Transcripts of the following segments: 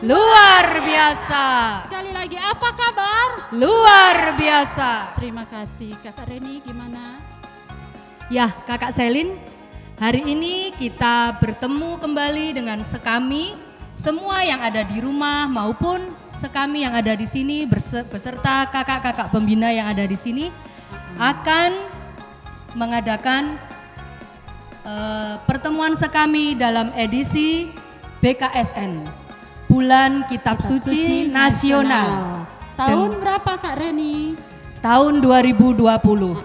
Luar biasa. Sekali lagi, apa kabar? Luar biasa. Terima kasih. Kakak Reni gimana? Ya, Kakak Selin, hari ini kita bertemu kembali dengan sekami, semua yang ada di rumah maupun sekami yang ada di sini beserta kakak-kakak pembina yang ada di sini akan mengadakan pertemuan sekami dalam edisi BKSN, Bulan Kitab Suci Nasional. Tahun berapa Kak Reni? Tahun 2020.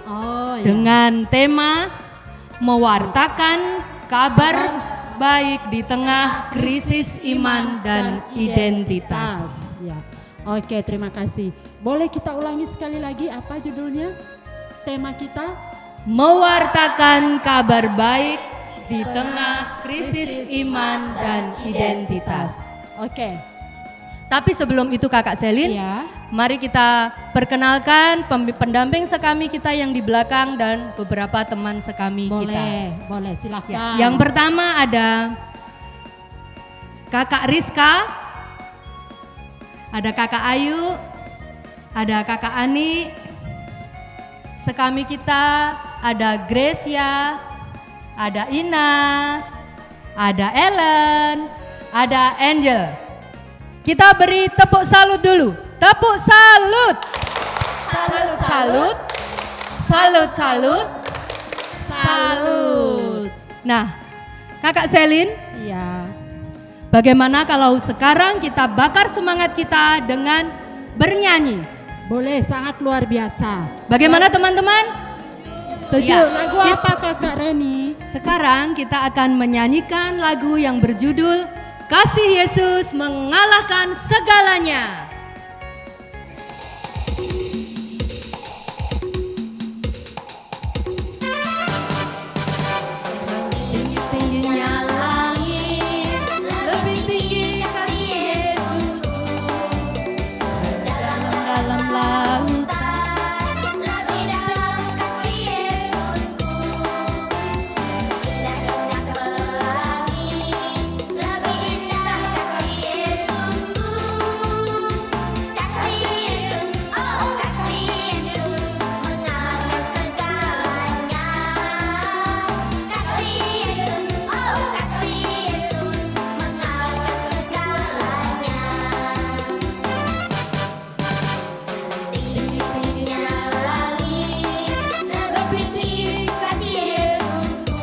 Oh, ya. Dengan tema mewartakan kabar baik di tengah krisis iman dan identitas. Ya. Oke, terima kasih. Boleh kita ulangi sekali lagi apa judulnya? Tema kita? Mewartakan kabar baik di tengah krisis iman dan identitas. Oke. Tapi sebelum itu Kakak Selin, Ya. mari kita perkenalkan pendamping sekami kita yang di belakang dan beberapa teman sekami kita. Boleh, silakan. Ya, yang pertama ada Kakak Rizka, ada Kakak Ayu, ada Kakak Ani. Sekami kita ada Gracia, ada Ina, ada Ellen, ada Angel. Kita beri tepuk salut dulu. Tepuk salut. Salut, salut. Salut, salut. Salut. Nah, Kakak Selin, Ya. bagaimana kalau sekarang kita bakar semangat kita dengan bernyanyi? Boleh, sangat luar biasa. Bagaimana teman-teman? Setuju. Ya. Lagu apa Kakak Reni? Sekarang kita akan menyanyikan lagu yang berjudul Kasih Yesus Mengalahkan Segalanya. Tingginya langit, lebih tinggi kasih Yesusku. Dalam lautan, lebih dalam kasih Yesusku. Indahnya pelangi, lebih indah kasih Yesusku. Kasih Yesus, oh kasih Yesus, mengalahkan segalanya. Kasih Yesus, oh kasih Yesus, mengalahkan segalanya. Setinggi-tingginya langit, lebih tinggi kasih Yesusku.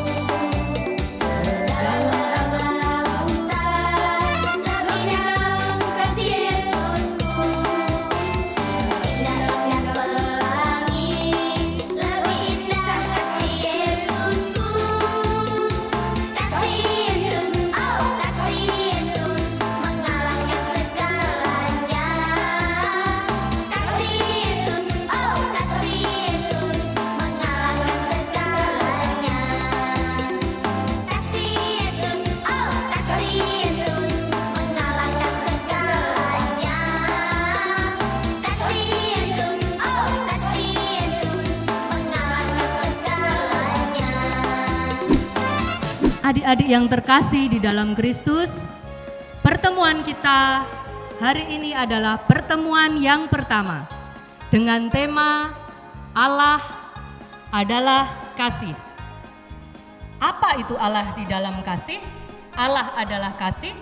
Sedalam lautan, lebih dalam kasih Yesusku. Indahnya pelangi, lebih indah kasih Yesusku. Kasih Yesus, oh kasih Yesus, mengalahkan segalanya. Kasih Yesus, oh kasih Yesus, mengalahkan segalanya. Kasih Yesus, oh kasih Yesus, mengalahkan segalanya. Kasih Yesus, oh kasih Yesus, mengalahkan segalanya. Adik-adik yang terkasih di dalam Kristus, pertemuan kita hari ini adalah pertemuan yang pertama dengan tema Allah adalah kasih. Apa itu Allah di dalam kasih? Allah adalah kasih.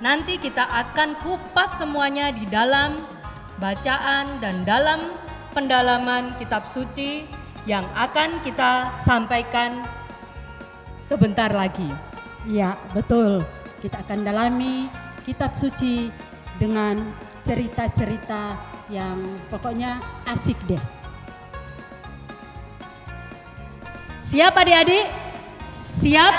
Nanti kita akan kupas semuanya di dalam bacaan dan dalam pendalaman kitab suci yang akan kita sampaikan sebentar lagi. Ya, betul. Kita akan dalami kitab suci dengan cerita-cerita yang pokoknya asik deh. Siap adik-adik? Siap?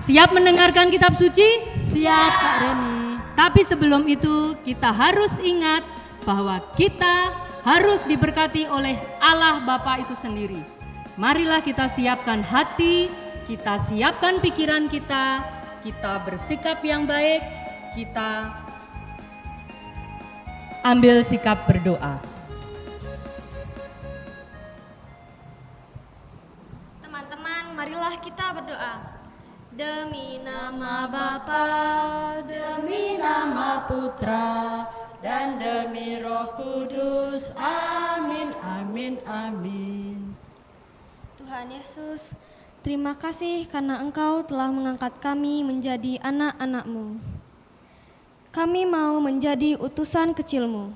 Siap mendengarkan kitab suci? Siap Kak Reni. Tapi sebelum itu kita harus ingat bahwa kita harus diberkati oleh Allah Bapa itu sendiri. Marilah kita siapkan hati, kita siapkan pikiran kita bersikap yang baik, kita ambil sikap berdoa. Teman-teman, marilah kita berdoa. Demi nama Bapa, demi nama Putra, dan demi Roh Kudus. Amin, amin, amin. Tuhan Yesus, terima kasih karena Engkau telah mengangkat kami menjadi anak-anak-Mu. Kami mau menjadi utusan kecil-Mu,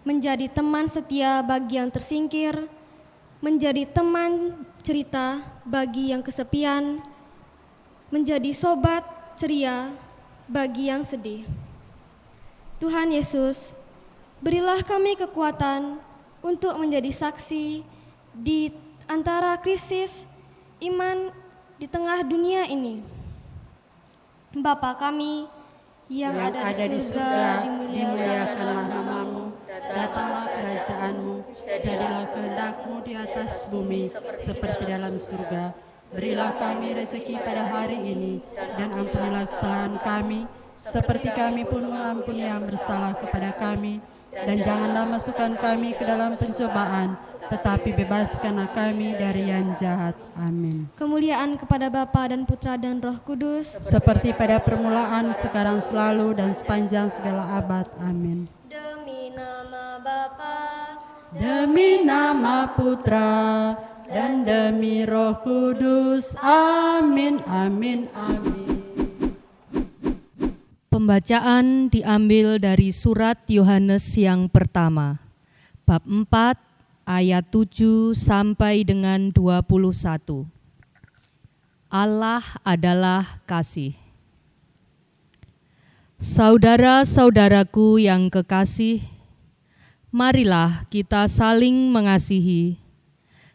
menjadi teman setia bagi yang tersingkir, menjadi teman cerita bagi yang kesepian, menjadi sobat ceria bagi yang sedih. Tuhan Yesus, berilah kami kekuatan untuk menjadi saksi di antara krisis iman di tengah dunia ini. Bapa kami yang ada di surga, dimuliakanlah nama-Mu, datanglah kerajaan-Mu, jadilah kehendak-Mu di atas bumi seperti dalam surga. Berilah kami rezeki pada hari ini, dan ampunilah kesalahan kami, seperti kami pun mengampuni yang bersalah kepada kami. Dan janganlah masukkan kami ke dalam pencobaan, tetapi bebaskanlah kami dari yang jahat. Amin. Kemuliaan kepada Bapa dan Putra dan Roh Kudus, seperti pada permulaan, sekarang, selalu, dan sepanjang segala abad. Amin. demi nama Bapa, Demi nama Putra, dan demi Roh Kudus. Amin, amin, amin. Pembacaan diambil dari surat Yohanes yang pertama, bab 4 ayat 7 sampai dengan 21. Allah adalah kasih. Saudara-saudaraku yang kekasih, marilah kita saling mengasihi,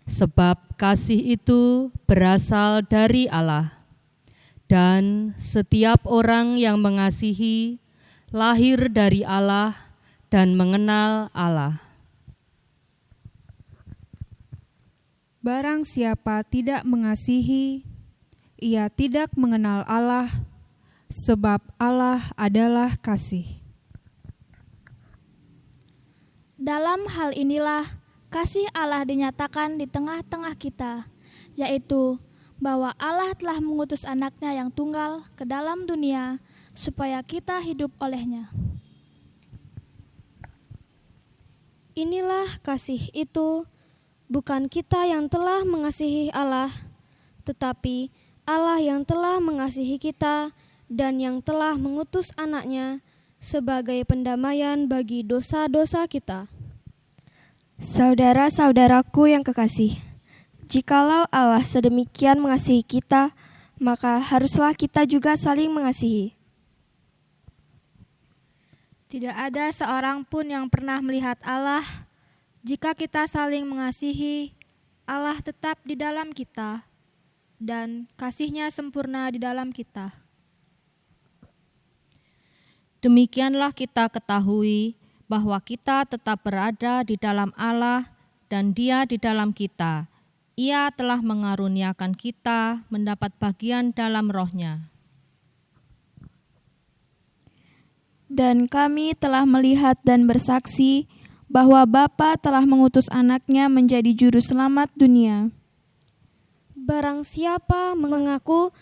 sebab kasih itu berasal dari Allah. Dan setiap orang yang mengasihi lahir dari Allah dan mengenal Allah. Barang siapa tidak mengasihi, ia tidak mengenal Allah, sebab Allah adalah kasih. Dalam hal inilah kasih Allah dinyatakan di tengah-tengah kita, yaitu bahwa Allah telah mengutus anaknya yang tunggal ke dalam dunia supaya kita hidup olehnya. inilah kasih itu, bukan kita yang telah mengasihi Allah, tetapi Allah yang telah mengasihi kita dan yang telah mengutus anaknya sebagai pendamaian bagi dosa-dosa kita. Saudara-saudaraku yang kekasih, jikalau Allah sedemikian mengasihi kita, maka haruslah kita juga saling mengasihi. Tidak ada seorang pun yang pernah melihat Allah. Jika kita saling mengasihi, Allah tetap di dalam kita, dan kasih-Nya sempurna di dalam kita. Demikianlah kita ketahui bahwa kita tetap berada di dalam Allah dan Dia di dalam kita. Ia telah mengaruniakan kita mendapat bagian dalam Roh-Nya. Dan kami telah melihat dan bersaksi bahwa Bapa telah mengutus anaknya menjadi juru selamat dunia. Barang siapa mengaku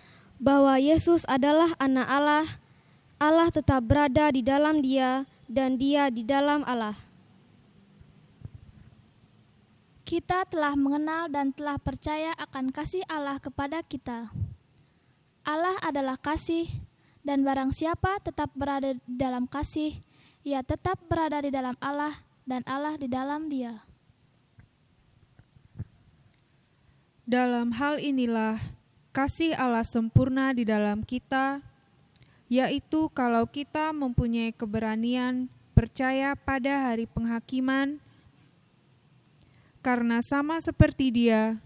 bahwa Yesus adalah anak Allah, Allah tetap berada di dalam dia dan dia di dalam Allah. Kita telah mengenal dan telah percaya akan kasih Allah kepada kita. Allah adalah kasih, dan barang siapa tetap berada di dalam kasih, ia tetap berada di dalam Allah dan Allah di dalam dia. Dalam hal inilah kasih Allah sempurna di dalam kita, yaitu kalau kita mempunyai keberanian percaya pada hari penghakiman, karena sama seperti Dia,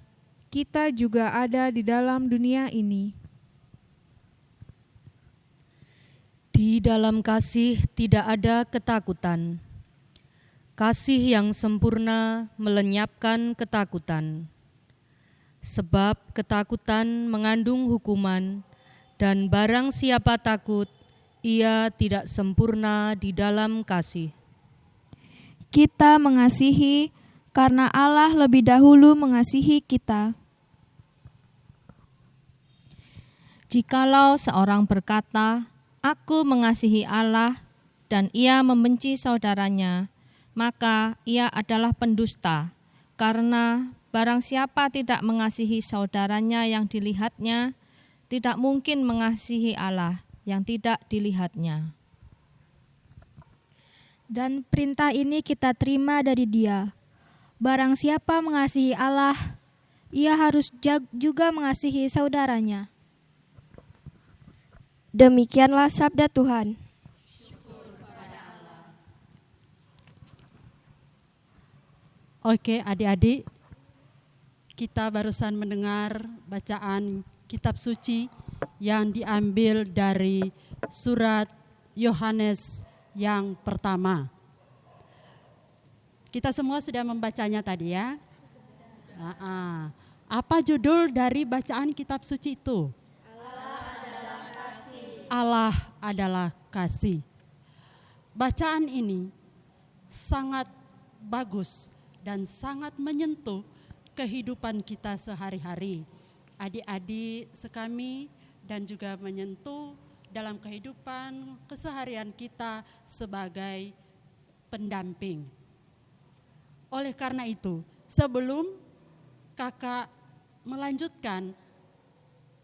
kita juga ada di dalam dunia ini. Di dalam kasih tidak ada ketakutan. Kasih yang sempurna melenyapkan ketakutan. Sebab ketakutan mengandung hukuman, dan barang siapa takut, ia tidak sempurna di dalam kasih. Kita mengasihi karena Allah lebih dahulu mengasihi kita. Jikalau seorang berkata, "Aku mengasihi Allah," dan ia membenci saudaranya, maka ia adalah pendusta, karena barang siapa tidak mengasihi saudaranya yang dilihatnya, tidak mungkin mengasihi Allah yang tidak dilihatnya. Dan perintah ini kita terima dari Dia. Barang siapa mengasihi Allah, ia harus juga mengasihi saudaranya. Demikianlah sabda Tuhan. Oke, adik-adik, kita barusan mendengar bacaan kitab suci yang diambil dari surat Yohanes yang pertama. Kita semua sudah membacanya tadi ya. Apa judul dari bacaan kitab suci itu? Allah adalah kasih. Bacaan ini sangat bagus dan sangat menyentuh kehidupan kita sehari-hari. Adik-adik sekami dan juga menyentuh dalam kehidupan keseharian kita sebagai pendamping. Oleh karena itu, sebelum kakak melanjutkan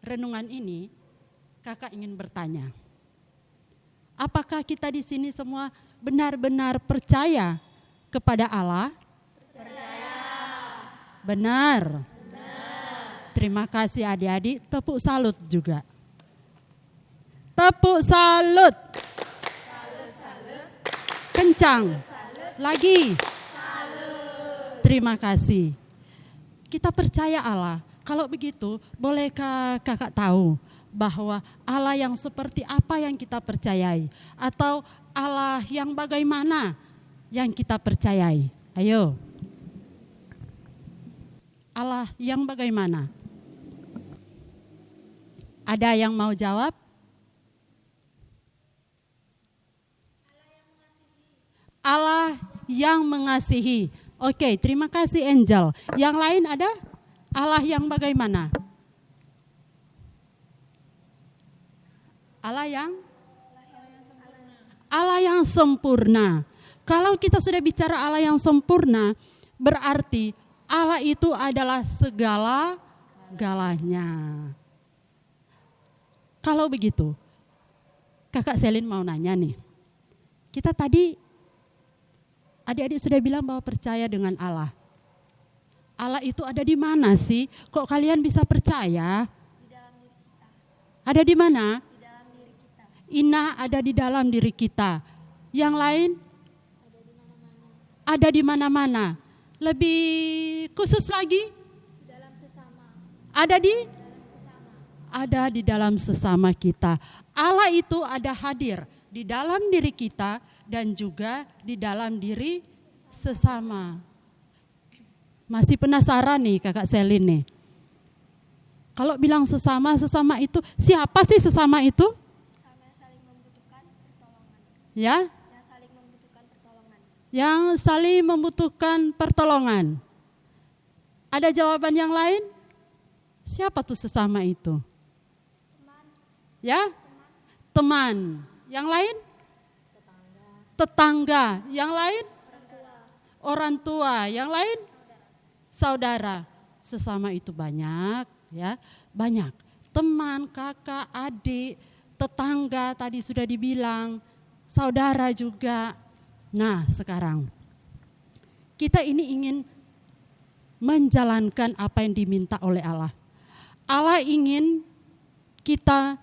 renungan ini, kakak ingin bertanya, apakah kita di sini semua benar-benar percaya kepada Allah? Percaya. Benar. Terima kasih adik-adik, tepuk salut juga. Tepuk salut. Kencang. Lagi. Terima kasih. Kita percaya Allah. Kalau begitu, bolehkah kakak tahu bahwa Allah yang seperti apa yang kita percayai? Atau Allah yang bagaimana yang kita percayai? Ayo. Allah yang bagaimana? Ada yang mau jawab? Allah yang mengasihi. Oke, terima kasih Angel. Yang lain ada? Allah yang bagaimana? Allah yang sempurna. Kalau kita sudah bicara Allah yang sempurna, berarti Allah itu adalah segala-galanya. Kalau begitu, kakak Selin mau nanya nih. Kita tadi, adik-adik sudah bilang bahwa percaya dengan Allah. Allah itu ada di mana sih? Kok kalian bisa percaya? Di dalam diri kita. Ada di mana? Di dalam diri kita. Inna ada di dalam diri kita. Yang lain? Ada di mana-mana. Ada di mana-mana. Lebih khusus lagi? Di dalam sesama. Ada di dalam sesama kita. Allah itu ada hadir di dalam diri kita dan juga di dalam diri sesama. Masih penasaran nih kakak Selin nih. Kalau bilang sesama itu siapa sih sesama itu? Sama yang saling membutuhkan pertolongan. Ya? Yang saling membutuhkan pertolongan. Yang saling membutuhkan pertolongan. Ada jawaban yang lain? Siapa tuh sesama itu? Teman. Ya? Teman. Yang lain? Tetangga. Yang lain? Orang tua. Yang lain? Saudara. Sesama itu banyak, ya. Banyak. Teman, kakak, adik, tetangga tadi sudah dibilang, saudara juga. Nah, sekarang kita ini ingin menjalankan apa yang diminta oleh Allah. Allah ingin kita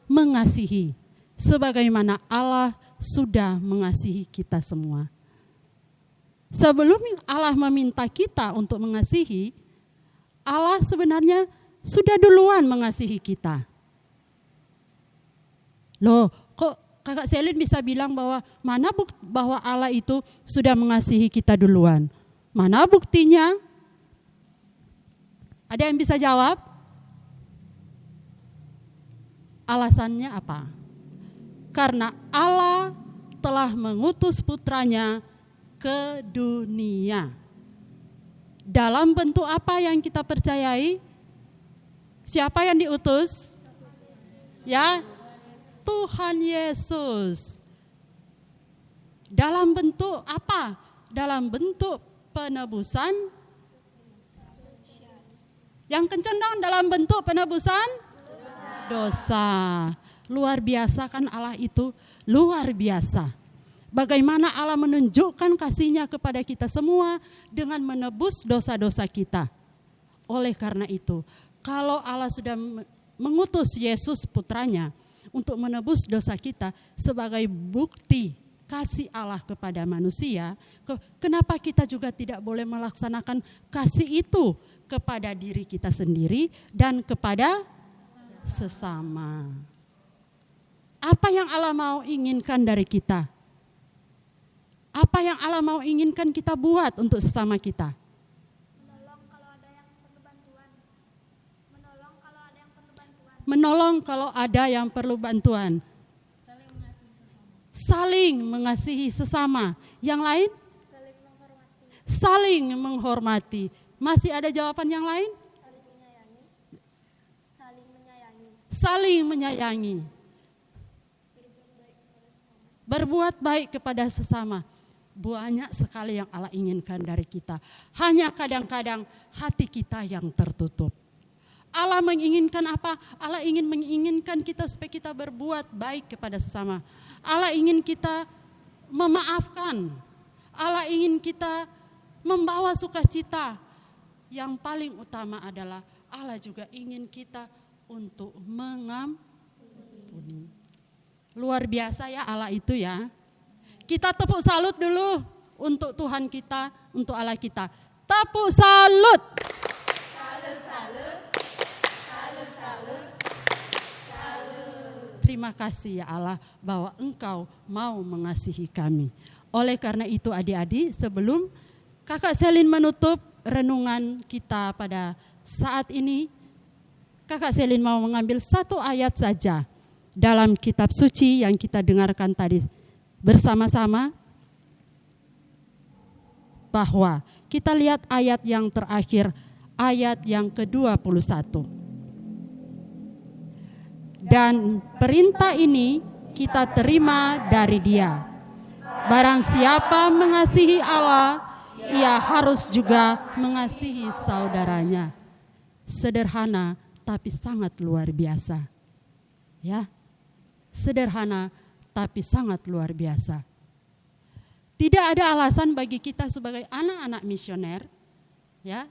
mengasihi sebagaimana Allah sudah mengasihi kita semua. Sebelum Allah meminta kita untuk mengasihi, Allah sebenarnya sudah duluan mengasihi kita. Loh, kok kakak Selin bisa bilang bahwa bahwa Allah itu sudah mengasihi kita duluan? Mana buktinya? Ada yang bisa jawab? Alasannya apa? Karena Allah telah mengutus putranya ke dunia. Dalam bentuk apa yang kita percayai? Siapa yang diutus? Ya, Tuhan Yesus. Dalam bentuk apa? Dalam bentuk penebusan. Yang kencang dong, dalam bentuk penebusan dosa. Luar biasa kan Allah itu, luar biasa. Bagaimana Allah menunjukkan kasih-Nya kepada kita semua dengan menebus dosa-dosa kita. Oleh karena itu, kalau Allah sudah mengutus Yesus putranya untuk menebus dosa kita sebagai bukti kasih Allah kepada manusia, kenapa kita juga tidak boleh melaksanakan kasih itu kepada diri kita sendiri dan kepada sesama? Apa yang Allah mau inginkan dari kita? Apa yang Allah mau inginkan kita buat untuk sesama kita? Menolong kalau ada yang perlu bantuan. Menolong kalau ada yang perlu bantuan. Menolong kalau ada yang perlu bantuan. Saling mengasihi sesama. Yang lain? Saling menghormati. Saling menghormati. Masih ada jawaban yang lain? Saling menyayangi. Saling menyayangi. Saling menyayangi. Berbuat baik kepada sesama. Banyak sekali yang Allah inginkan dari kita. Hanya kadang-kadang hati kita yang tertutup. Allah menginginkan apa? Allah ingin menginginkan kita supaya kita berbuat baik kepada sesama. Allah ingin kita memaafkan. Allah ingin kita membawa sukacita. Yang paling utama adalah Allah juga ingin kita untuk mengampuni. Luar biasa ya Allah itu ya. Kita tepuk salut dulu untuk Tuhan kita, untuk Allah kita. Tepuk salut. Salut, salut. Salut, salut. Salut. Terima kasih ya Allah bahwa Engkau mau mengasihi kami. Oleh karena itu adik-adik, sebelum Kakak Selin menutup renungan kita pada saat ini, Kakak Selin mau mengambil satu ayat saja dalam kitab suci yang kita dengarkan tadi bersama-sama, bahwa kita lihat ayat yang terakhir, ayat yang ke-21. Dan perintah ini kita terima dari Dia. Barang siapa mengasihi Allah, ia harus juga mengasihi saudaranya. Sederhana tapi sangat luar biasa. Ya. Sederhana tapi sangat luar biasa. Tidak ada alasan bagi kita sebagai anak-anak misioner ya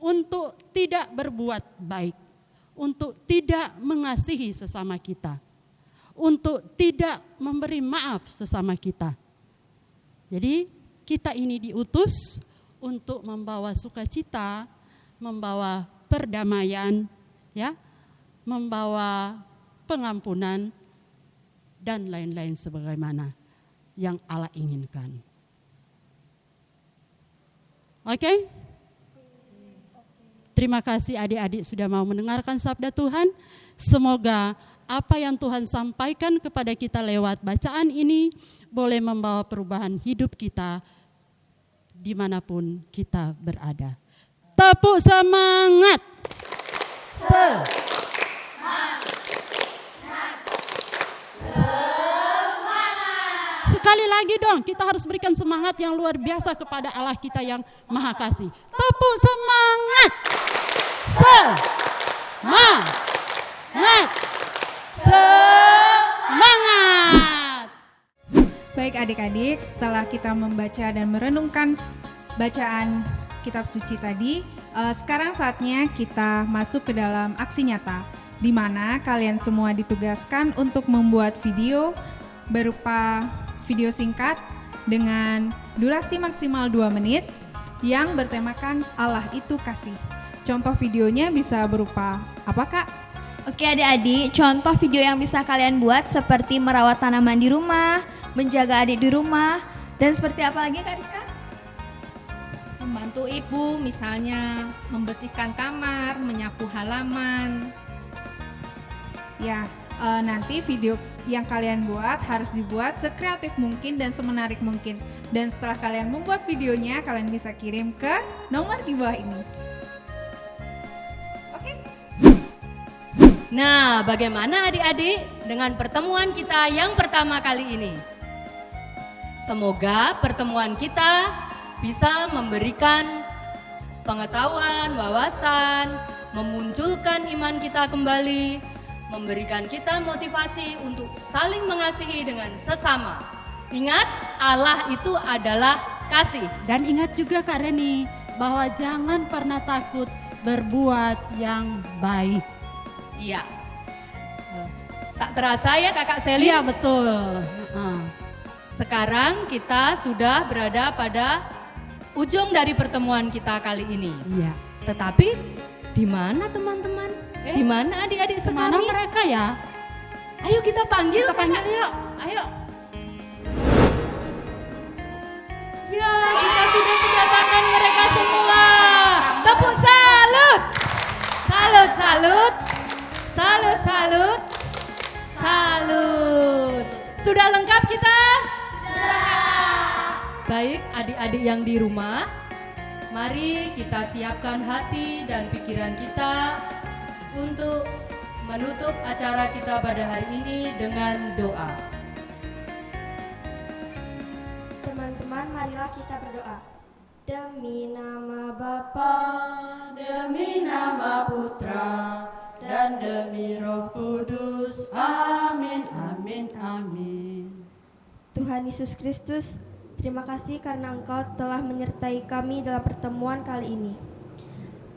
untuk tidak berbuat baik, untuk tidak mengasihi sesama kita, untuk tidak memberi maaf sesama kita. Jadi kita ini diutus untuk membawa sukacita, membawa perdamaian, ya, membawa pengampunan dan lain-lain sebagaimana yang Allah inginkan. Oke? Terima kasih adik-adik sudah mau mendengarkan sabda Tuhan. Semoga apa yang Tuhan sampaikan kepada kita lewat bacaan ini boleh membawa perubahan hidup kita dimanapun kita berada. Tepuk semangat. Sekali lagi dong, kita harus berikan semangat yang luar biasa kepada Allah kita yang Maha Kasih. Tepuk semangat. Semangat. Semangat. Baik adik-adik, setelah kita membaca dan merenungkan bacaan kitab suci tadi, sekarang saatnya kita masuk ke dalam aksi nyata, di mana kalian semua ditugaskan untuk membuat video berupa video singkat dengan durasi maksimal 2 menit yang bertemakan Allah itu kasih. Contoh videonya bisa berupa apa, Kak? Oke adik-adik, contoh video yang bisa kalian buat seperti merawat tanaman di rumah, menjaga adik di rumah, dan seperti apa lagi Kak Rizka? Membantu ibu misalnya membersihkan kamar, menyapu halaman. Ya, nanti video yang kalian buat harus dibuat sekreatif mungkin dan semenarik mungkin. Dan setelah kalian membuat videonya, kalian bisa kirim ke nomor di bawah ini. Oke? Nah, bagaimana adik-adik dengan pertemuan kita yang pertama kali ini? Semoga pertemuan kita bisa memberikan pengetahuan, wawasan, memunculkan iman kita kembali, memberikan kita motivasi untuk saling mengasihi dengan sesama. Ingat, Allah itu adalah kasih. Dan ingat juga Kak Reni, bahwa jangan pernah takut berbuat yang baik. Iya. Tak terasa ya Kakak Selin? Iya betul. Sekarang kita sudah berada pada ujung dari pertemuan kita kali ini. Iya. Tetapi di mana teman-teman? Di mana adik-adik sekalian? Mana mereka ya? Ayo kita panggil. Kita panggil yuk. Ayo. Ya, kita sudah kedatangan mereka semua. Tepuk salut. Salut, salut. Salut, salut. Salut. Sudah lengkap kita? Baik, adik-adik yang di rumah, mari kita siapkan hati dan pikiran kita untuk menutup acara kita pada hari ini dengan doa. Teman-teman, marilah kita berdoa. Demi nama Bapa, Demi nama Putra, dan demi Roh Kudus. Amin, amin, amin. Tuhan Yesus Kristus, terima kasih karena Engkau telah menyertai kami dalam pertemuan kali ini.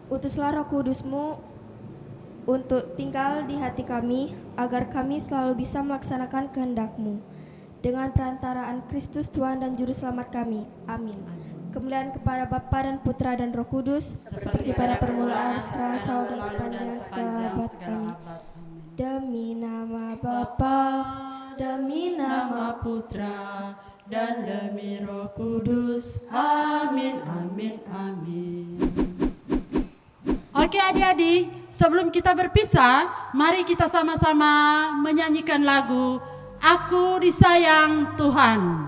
Utuslah Roh Kudus-Mu untuk tinggal di hati kami, agar kami selalu bisa melaksanakan kehendak-Mu. Dengan perantaraan Kristus Tuhan dan Juru Selamat kami. Amin. Kemuliaan kepada Bapa dan Putra dan Roh Kudus, seperti pada permulaan, sekarang, selalu, dan sepanjang segala abad. Amin. Demi nama Bapa, demi nama Putra, dan demi Roh Kudus. Amin, amin, amin. Oke adik-adik, sebelum kita berpisah, mari kita sama-sama menyanyikan lagu Aku Disayang Tuhan.